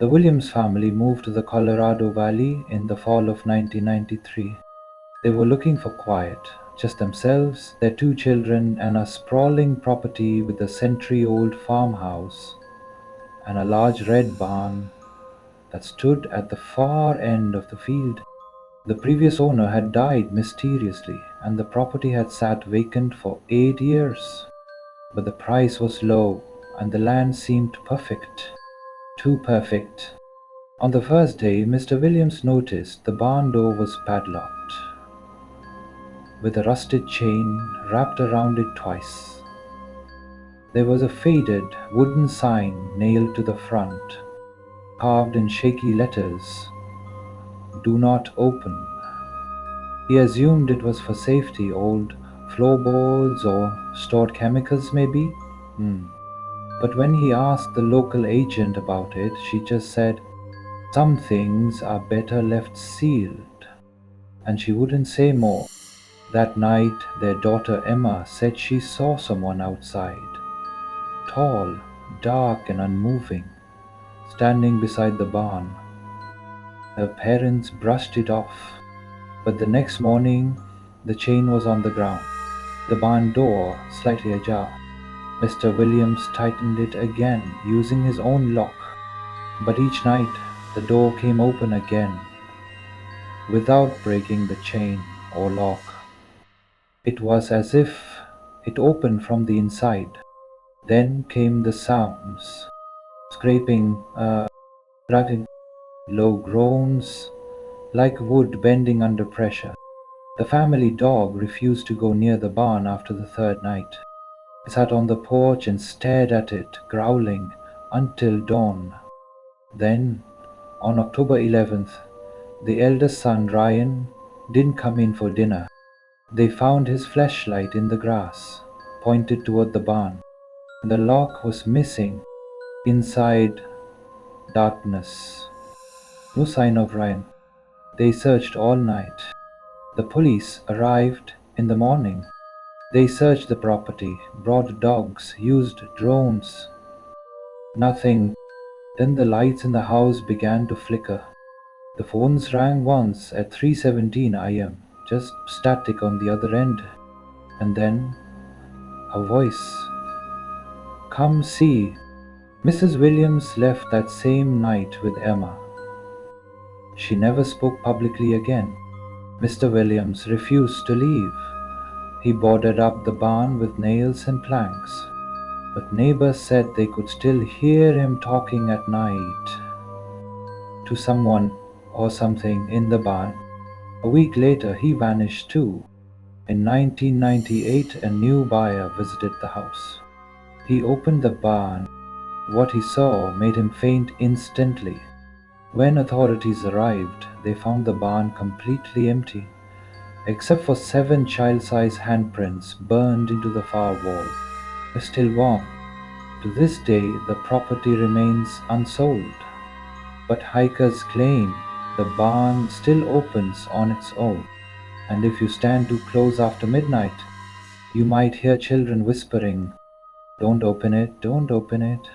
The Williams family moved to the Colorado Valley in the fall of 1993. They were looking for quiet, just themselves, their two children, and a sprawling property with a century-old farmhouse and a large red barn that stood at the far end of the field. The previous owner had died mysteriously, and the property had sat vacant for 8 years. But the price was low, and the land seemed perfect. Too perfect. On the first day, Mr. Williams noticed the barn door was padlocked, with a rusted chain wrapped around it twice. There was a faded wooden sign nailed to the front, carved in shaky letters, "Do not open." He assumed it was for safety, old floorboards or stored chemicals maybe. But when he asked the local agent about it, she just said, "Some things are better left sealed," and she wouldn't say more. That night, their daughter Emma said she saw someone outside, tall, dark, and unmoving, standing beside the barn. Her parents brushed it off, but the next morning, the chain was on the ground, the barn door slightly ajar. Mr. Williams tightened it again using his own lock, but each night the door came open again without breaking the chain or lock. It was as if it opened from the inside. Then came the sounds, scraping, rattling, low groans, like wood bending under pressure. The family dog refused to go near the barn after the third night. He sat on the porch and stared at it, growling, until dawn. Then, on October 11th, the eldest son, Ryan, didn't come in for dinner. They found his flashlight in the grass, pointed toward the barn. The lock was missing. Inside, darkness. No sign of Ryan. They searched all night. The police arrived in the morning. They searched the property, brought dogs, used drones. Nothing. Then the lights in the house began to flicker. The phones rang once at 3:17 am, just static on the other end. And then a voice. "Come see." Mrs. Williams left that same night with Emma. She never spoke publicly again. Mr. Williams refused to leave. He boarded up the barn with nails and planks, but neighbors said they could still hear him talking at night to someone or something in the barn. A week later, he vanished too. In 1998, a new buyer visited the house. He opened the barn. What he saw made him faint instantly. When authorities arrived, they found the barn completely empty, except for 7 child-sized handprints burned into the far wall. They're still warm. To this day, the property remains unsold, but hikers claim the barn still opens on its own, and if you stand too close after midnight, you might hear children whispering, "Don't open it, don't open it."